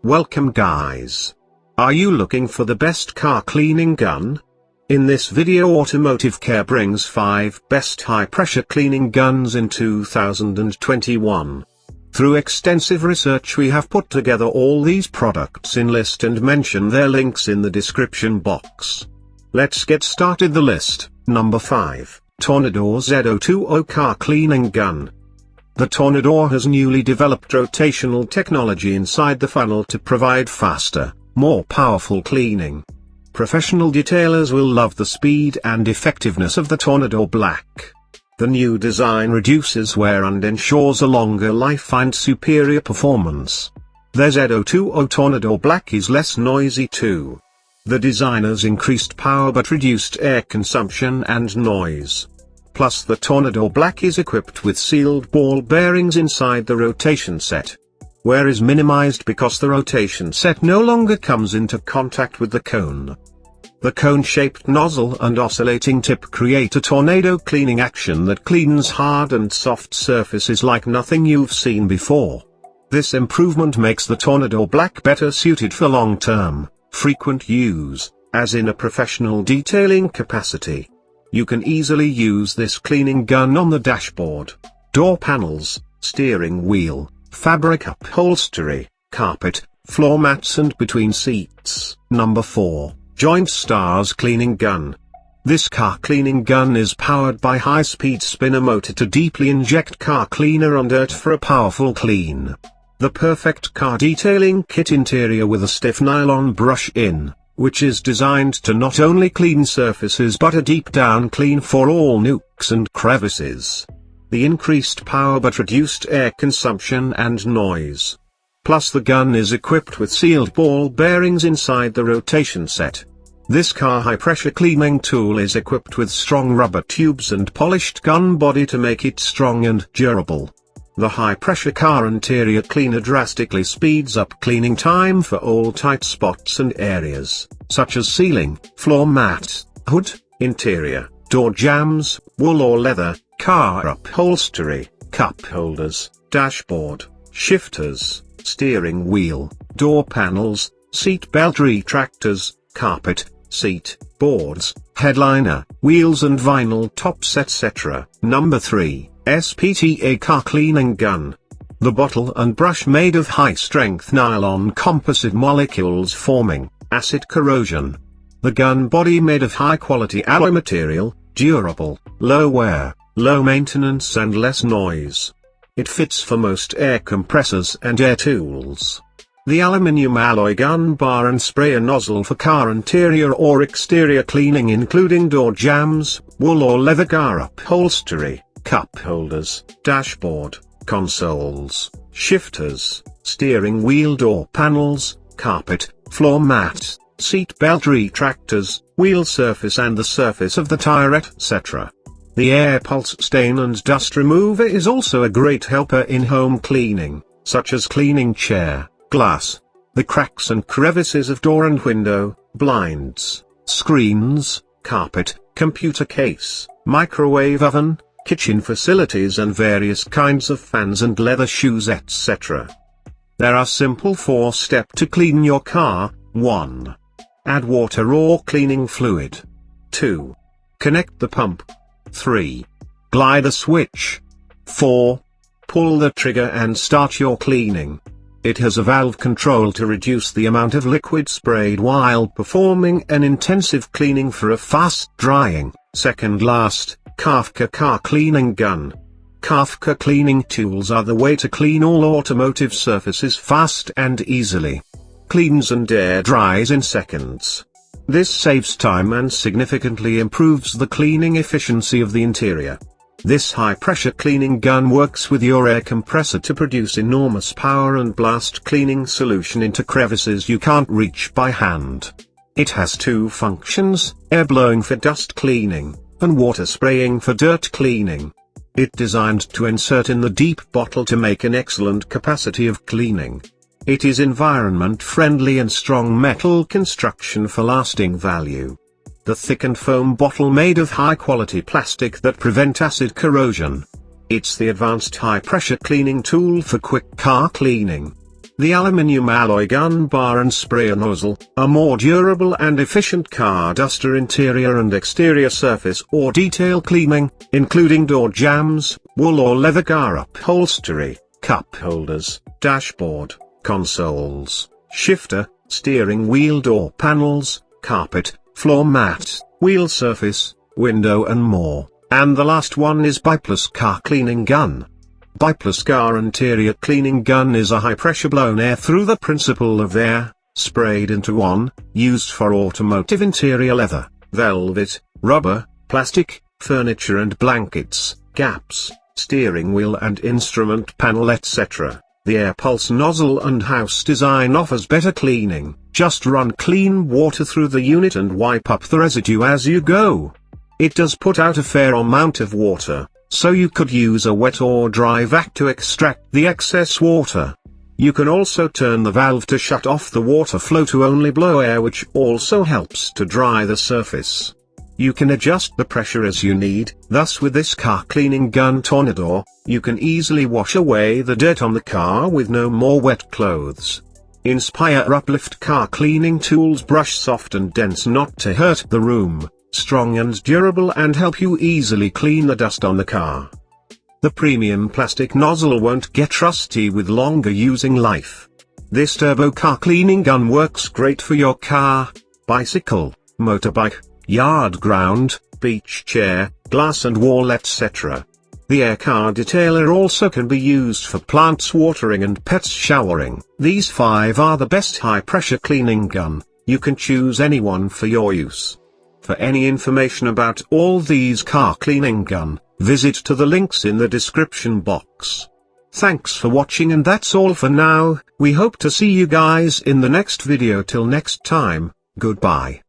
Welcome guys. Are you looking for the best car cleaning gun? In this video Automotive Care brings 5 best high-pressure cleaning guns in 2021. Through extensive research we have put together all these products in list and mention their links in the description box. Let's get started the list. Number 5, Tornador Z020 Car Cleaning Gun. The Tornador has newly developed rotational technology inside the funnel to provide faster, more powerful cleaning. Professional detailers will love the speed and effectiveness of the Tornador Black. The new design reduces wear and ensures a longer life and superior performance. The Z020 Tornador Black is less noisy too. The designers increased power but reduced air consumption and noise. Plus the Tornador Black is equipped with sealed ball bearings inside the rotation set. Wear is minimized because the rotation set no longer comes into contact with the cone. The cone-shaped nozzle and oscillating tip create a tornado cleaning action that cleans hard and soft surfaces like nothing you've seen before. This improvement makes the Tornador Black better suited for long-term, frequent use, as in a professional detailing capacity. You can easily use this cleaning gun on the dashboard, door panels, steering wheel, fabric upholstery, carpet, floor mats and between seats. Number 4, Joint Stars Cleaning Gun. This car cleaning gun is powered by high-speed spinner motor to deeply inject car cleaner on dirt for a powerful clean. The perfect car detailing kit interior with a stiff nylon brush in, which is designed to not only clean surfaces but a deep down clean for all nooks and crevices. The increased power but reduced air consumption and noise. Plus the gun is equipped with sealed ball bearings inside the rotation set. This car high-pressure cleaning tool is equipped with strong rubber tubes and polished gun body to make it strong and durable. The high-pressure car interior cleaner drastically speeds up cleaning time for all tight spots and areas, such as ceiling, floor mat, hood, interior, door jambs, wool or leather, car upholstery, cup holders, dashboard, shifters, steering wheel, door panels, seat belt retractors, carpet, seat, boards, headliner, wheels and vinyl tops etc. Number 3, SPTA Car Cleaning Gun. The bottle and brush made of high-strength nylon composite molecules forming acid corrosion. The gun body made of high-quality alloy material, durable, low wear, low maintenance and less noise. It fits for most air compressors and air tools. The aluminium alloy gun bar and sprayer nozzle for car interior or exterior cleaning including door jambs, wool or leather car upholstery, cup holders, dashboard, consoles, shifters, steering wheel door panels, carpet, floor mat, seat belt retractors, wheel surface and the surface of the tire etc. The air pulse stain and dust remover is also a great helper in home cleaning, such as cleaning chair, glass, the cracks and crevices of door and window, blinds, screens, carpet, computer case, microwave oven, kitchen facilities and various kinds of fans and leather shoes etc. There are simple 4-step to clean your car. 1. Add water or cleaning fluid. 2. Connect the pump. 3. Glide the switch. 4. Pull the trigger and start your cleaning. It has a valve control to reduce the amount of liquid sprayed while performing an intensive cleaning for a fast drying. Second last, Carfka Car Cleaning Gun. Carfka cleaning tools are the way to clean all automotive surfaces fast and easily. Cleans and air dries in seconds. This saves time and significantly improves the cleaning efficiency of the interior. This high-pressure cleaning gun works with your air compressor to produce enormous power and blast cleaning solution into crevices you can't reach by hand. It has 2 functions, air blowing for dust cleaning, and water spraying for dirt cleaning. It designed to insert in the deep bottle to make an excellent capacity of cleaning. It is environment friendly and strong metal construction for lasting value. The thickened foam bottle made of high quality plastic that prevent acid corrosion. It's the advanced high pressure cleaning tool for quick car cleaning. The aluminium alloy gun bar and sprayer nozzle, a more durable and efficient car duster interior and exterior surface or detail cleaning, including door jambs, wool or leather car upholstery, cup holders, dashboard, consoles, shifter, steering wheel door panels, carpet, floor mat, wheel surface, window and more. And the last one is Buyplus Car Cleaning Gun. Buyplus Car Interior Cleaning Gun is a high-pressure blown air through the principle of air, sprayed into one, used for automotive interior leather, velvet, rubber, plastic, furniture and blankets, gaps, steering wheel and instrument panel etc. The air pulse nozzle and house design offers better cleaning. Just run clean water through the unit and wipe up the residue as you go. It does put out a fair amount of water, so you could use a wet or dry vac to extract the excess water. You can also turn the valve to shut off the water flow to only blow air, which also helps to dry the surface. You can adjust the pressure as you need. Thus with this car cleaning gun Tornador, you can easily wash away the dirt on the car with no more wet clothes. Inspire uplift car cleaning tools, brush soft and dense not to hurt the room, strong and durable and help you easily clean the dust on the car. The premium plastic nozzle won't get rusty with longer using life. This turbo car cleaning gun works great for your car, bicycle, motorbike, yard ground, beach chair, glass and wall etc. The air car detailer also can be used for plants watering and pets showering. These 5 are the best high pressure cleaning gun. You can choose any one for your use. For any information about all these car cleaning gun, visit to the links in the description box. Thanks for watching and that's all for now. We hope to see you guys in the next video. Till next time, goodbye.